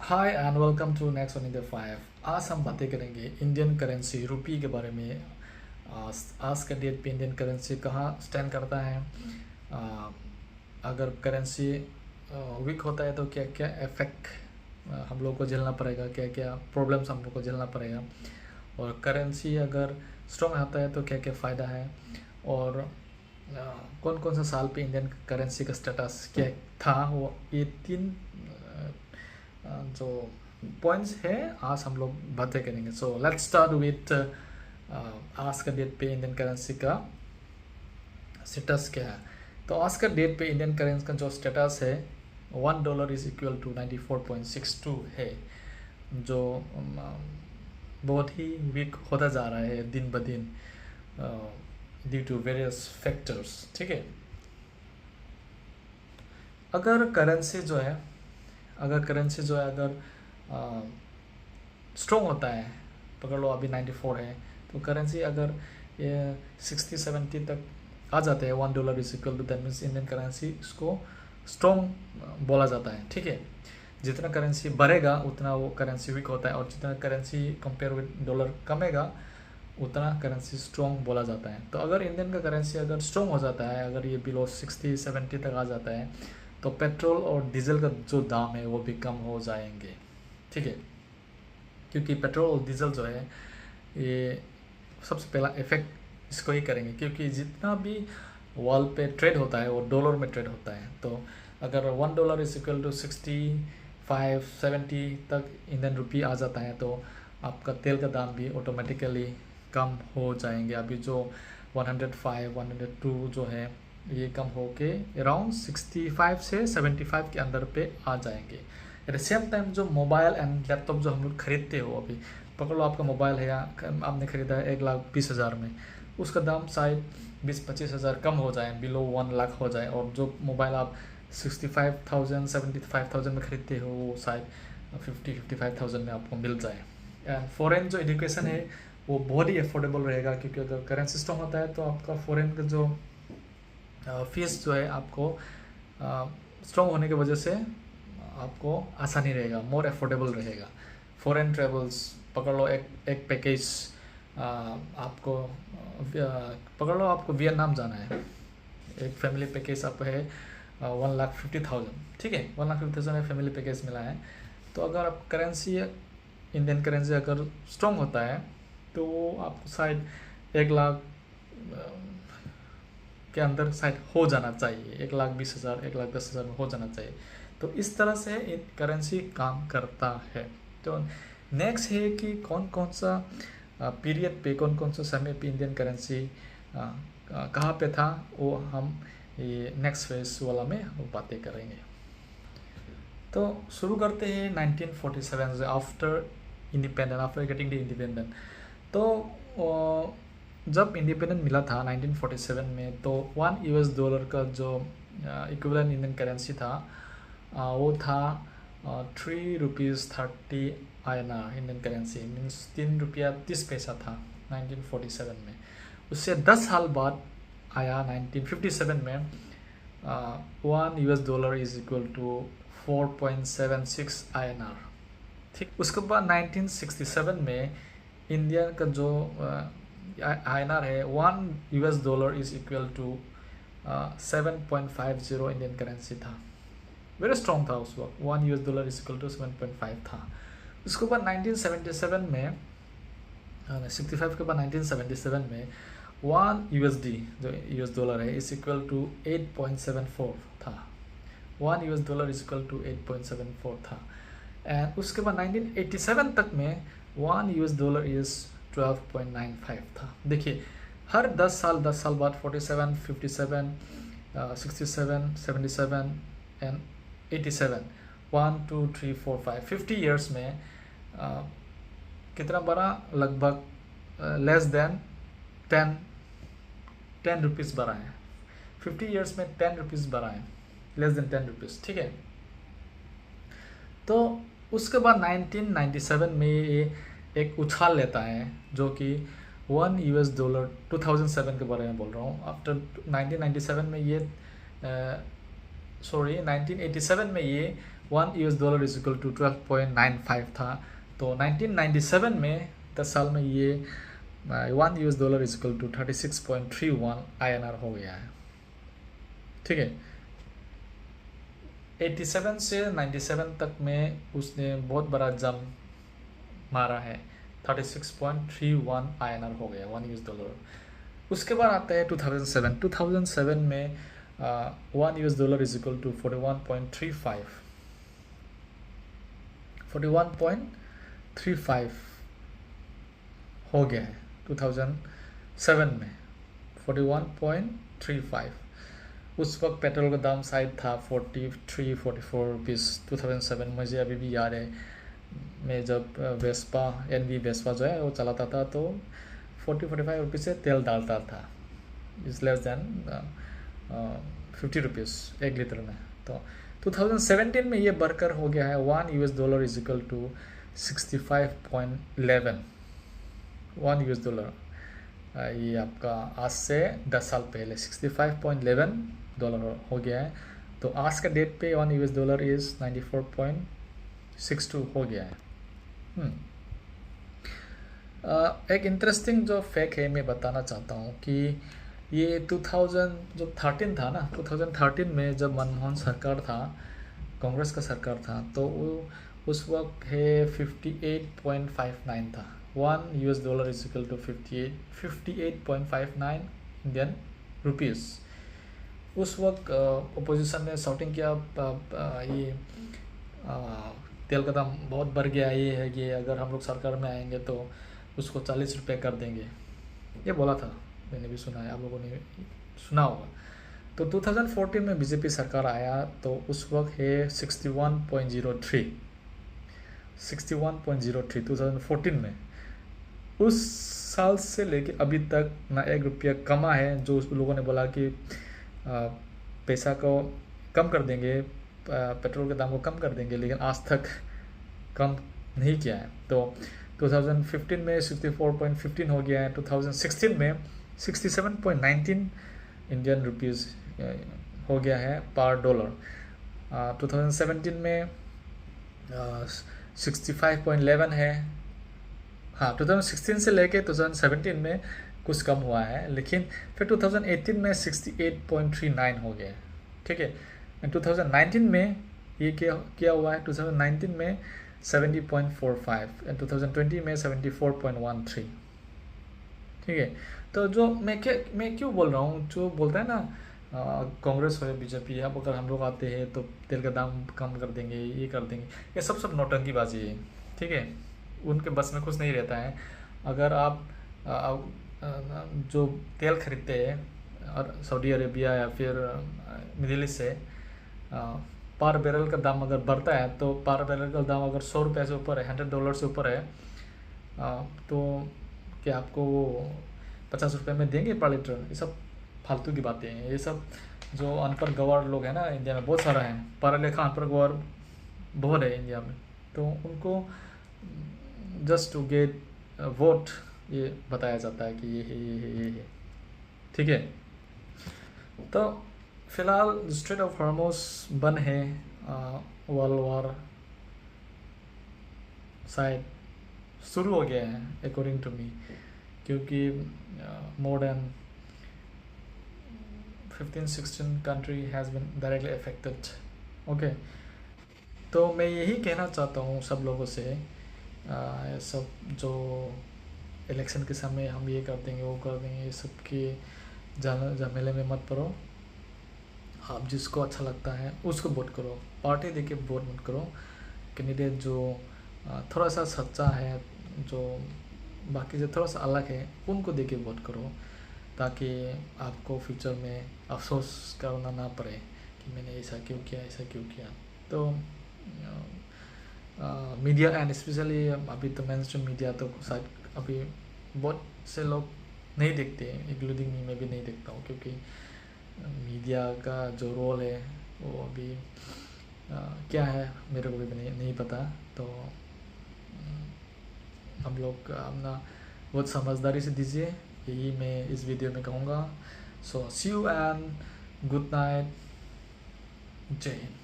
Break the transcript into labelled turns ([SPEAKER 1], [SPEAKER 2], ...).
[SPEAKER 1] Hi and welcome to next one India 5। आज हम बातें करेंगे इंडियन करेंसी रुपी के बारे में। आज का डेट पे इंडियन करेंसी कहाँ स्टैंड करता है। आ, अगर करेंसी वीक होता है तो क्या क्या इफेक्ट हम लोग को झेलना पड़ेगा, क्या क्या प्रॉब्लम्स हम लोग को झेलना पड़ेगा, और करेंसी अगर स्ट्रॉन्ग आता है तो क्या क्या फ़ायदा है, और कौन कौन सा साल पे इंडियन करेंसी का स्टेटस क्या था। वो ये तीन जो पॉइंट्स है आज हम लोग बातें करेंगे। सो लेट्स स्टार्ट विथ आज का डेट पे इंडियन करेंसी का स्टेटस क्या है। तो आज का डेट पे इंडियन करेंसी का जो स्टेटस है $1 इज इक्वल टू 94.62 है, जो बहुत ही वीक होता जा रहा है दिन ब दिन ड्यू टू वेरियस फैक्टर्स। ठीक है, अगर करेंसी जो है अगर स्ट्रॉन्ग होता है, पकड़ लो अभी 94 है, तो करेंसी अगर ये 60-70 तक आ जाते हैं $1 is equal to, that means Indian currency इसको स्ट्रॉन्ग बोला जाता है। ठीक है, जितना करेंसी बढ़ेगा उतना वो करेंसी वीक होता है, और जितना करेंसी कंपेयर विद डॉलर कमेगा उतना करेंसी स्ट्रॉन्ग बोला जाता है। तो अगर इंडियन का करेंसी अगर स्ट्रॉन्ग हो जाता है, अगर ये बिलो 60-70 तक आ जाता है, तो पेट्रोल और डीजल का जो दाम है वो भी कम हो जाएंगे। ठीक है, क्योंकि पेट्रोल और डीजल जो है ये सबसे पहला इफेक्ट इसको ही करेंगे, क्योंकि जितना भी वर्ल्ड पे ट्रेड होता है वो डॉलर में ट्रेड होता है। तो अगर $1 इज इक्वल टू 65-70 तक इंडियन रुपी आ जाता है, तो आपका तेल का दाम भी ऑटोमेटिकली कम हो जाएंगे। अभी जो 105-102 जो है ये कम होके अराउंड 65 से 75 के अंदर पे आ जाएंगे। एट द सेम टाइम जो मोबाइल एंड लैपटॉप जो हम लोग खरीदते हो, अभी पकड़ लो आपका मोबाइल है या आपने खरीदा है 1,20,000 में, उसका दाम शायद 20-25 हज़ार कम हो जाए, बिलो 1 लाख हो जाए, और जो मोबाइल आप 65,000-75,000 में खरीदते हो वो शायद 50-55,000 में आपको मिल जाए। एंड फॉरेन जो एजुकेशन है वो बहुत ही अफोर्डेबल रहेगा, क्योंकि अगर करेंसी स्ट्रॉन्ग होता है तो आपका फॉरेन का जो फीस जो है आपको स्ट्रॉन्ग होने की वजह से आपको आसानी रहेगा, मोर अफोर्डेबल रहेगा। फॉरेन ट्रेवल्स पकड़ लो, एक पैकेज आपको पकड़ लो आपको वियतनाम जाना है, एक फैमिली पैकेज आपको है 1,50,000। ठीक है, 1,50,000 में फैमिली पैकेज मिला है। तो अगर आप करेंसी इंडियन करेंसी अगर स्ट्रॉन्ग होता है तो आपको शायद 1 लाख के अंदर शायद हो जाना चाहिए, 1,20,000 1,10,000 में हो जाना चाहिए। तो इस तरह से करेंसी काम करता है। तो नेक्स्ट है कि कौन कौन सा पीरियड पे, कौन कौन सा समय पे इंडियन करेंसी कहाँ पे था, वो हम ये नेक्स्ट फेज वाला में बातें करेंगे। तो शुरू करते हैं 1947 से, आफ्टर गेटिंग द इंडिपेंडेंट। तो जब इंडिपेंडेंट मिला था 1947 में, तो $1 का जो इक्विवेलेंट इंडियन करेंसी था वो था 3.30 INR इंडियन करेंसी, मीन्स 3 रुपया 30 पैसा था 1947 में। उससे 10 साल बाद आया 1957 में $1 इज इक्वल टू 4.76 INR। ठीक, उसके बाद 1967 में इंडिया का जो INR है $1 is equal to 7.50 Indian currency था। वेरी स्ट्रॉन्ग था उस वक्त, $1 इज इक्वल टू 7.5 था। उसके बाद 1977 में 65 के बाद 1977 में $1 जो $1 है इज इक्वल टू 8.74 था। $1 इज इक्वल टू 8.74 था। एंड उसके बाद 1987 तक में $1 इज 12.95 था। देखिए, हर 10 साल बाद 47, 57, 67, 77 एंड 87, 1, 2, 3, 4, 5, 50 ईयर्स में कितना बड़ा, लगभग लेस देन 10 रुपीज़ बढ़ा है। 50 ईयर्स में 10 रुपीज़ बढ़ा है, लेस देन 10 रुपीज़। ठीक है, तो उसके बाद 1997 में ये एक उछाल लेता है, जो कि $1 2007 के बारे में बोल रहा हूँ। आफ्टर 1997 में ये 1987 में ये $1 इज इक्वल टू 12.95 था। तो 1997 में 10 साल में ये $1 इज इक्वल टू 36.31 INR हो गया है। ठीक है, 87 से 97 तक में उसने बहुत बड़ा जंप मारा है, 36.31 INR हो गया $1। उसके बाद आता है 2007 में $1 इज इक्वल टू 41.35 हो गया है 2007 में 41.35। उस वक्त पेट्रोल का दाम शायद था 43-44 रुपीज़ 2007। मुझे अभी भी याद है, मैं जब वेस्पा जो है वो चलाता था तो 40-45 रुपीज़ से तेल डालता था, is less than 50 rupees 1 litre में। तो 2017 में ये बढ़कर हो गया है $1 इज इक्वल टू 65.11 $1। ये आपका आज से 10 साल पहले $65.11 हो गया है। तो आज का डेट पे $1 इज़ 94.62 हो गया है। एक इंटरेस्टिंग जो फैक्ट है मैं बताना चाहता हूँ कि ये 2013 था ना, 2013 में जब मनमोहन सरकार था, कांग्रेस का सरकार था, तो वो उस वक्त है 58.59 था। $1 is equal to 58.59 Indian rupees. उस वक्त अपोजिशन ने शाउटिंग किया ये तेल का दाम बहुत बढ़ गया, ये है कि अगर हम लोग सरकार में आएंगे तो उसको 40 रुपये कर देंगे, ये बोला था, मैंने भी सुना है, आप लोगों ने सुना होगा। तो 2014 में बीजेपी सरकार आया तो उस वक्त है 61.03 2014 में। उस साल से लेके अभी तक ना 1 रुपया कमा है। जो उस लोगों ने बोला कि पैसा को कम कर देंगे, पेट्रोल के दाम को कम कर देंगे, लेकिन आज तक कम नहीं किया है। तो 2015 में 64.15 हो गया है, 2016 में 67.19 इंडियन रुपीज़ हो गया है पर डॉलर। 2017 में 65.11 है। हाँ, 2016 से लेके 2017 में कुछ कम हुआ है, लेकिन फिर 2018 में 68.39 हो गया है। ठीक है, 2019 में ये क्या हुआ है, 2019 में 70.45 एंड 2020 में 74.13। ठीक है, तो जो मैं क्यों बोल रहा हूँ, जो बोलता है ना कांग्रेस हो बीजेपी, अब अगर हम लोग आते हैं तो तेल का दाम कम कर देंगे, ये कर देंगे, ये सब नौटंकीबाजी है। ठीक है, उनके बस में कुछ नहीं रहता है। अगर आप जो तेल खरीदते हैं और सऊदी अरेबिया या फिर मिडिल ईस्ट से, पर बैरल का दाम अगर बढ़ता है तो पर बैरल का दाम अगर 100 रुपये से ऊपर है, $100 से ऊपर है, तो क्या आपको वो 50 रुपये में देंगे पर लीटर? ये सब फालतू की बातें हैं। ये सब जो अनपढ़ गवार लोग हैं ना इंडिया में, बहुत सारा है, पढ़ा लिखा अनपढ़ गवार बहुत है इंडिया में, तो उनको जस्ट टू गेट वोट ये बताया जाता है कि ये है। ठीक है, तो फिलहाल स्ट्रेट ऑफ हॉर्मुज बंद है। वर्ल्ड वॉर शायद शुरू हो गया है अकॉर्डिंग टू मी, क्योंकि more than 15-16 country has been directly affected. Okay, तो मैं यही कहना चाहता हूँ सब लोगों से, सब जो इलेक्शन के समय हम ये कर देंगे वो कर देंगे, ये सब के झमेले में मत पड़ो। आप जिसको अच्छा लगता है उसको वोट करो, पार्टी देके वोट मत करो। कैंडिडेट जो थोड़ा सा सच्चा है, जो बाकी से थोड़ा सा अलग है, उनको देके वोट करो, ताकि आपको फ्यूचर में अफसोस करना ना पड़े कि मैंने ऐसा क्यों किया। तो मीडिया एंड स्पेशली अभी तो मेन स्ट्रीम मीडिया तो शायद अभी बहुत से लोग नहीं देखते हैं, इंक्लूडिंग मैं भी नहीं देखता हूँ, क्योंकि मीडिया का जो रोल है वो अभी क्या है मेरे को भी नहीं पता। तो हम लोग अपना बहुत समझदारी से दीजिए, यही मैं इस वीडियो में कहूँगा। सो सी यू एंड गुड नाइट, जय हिंद।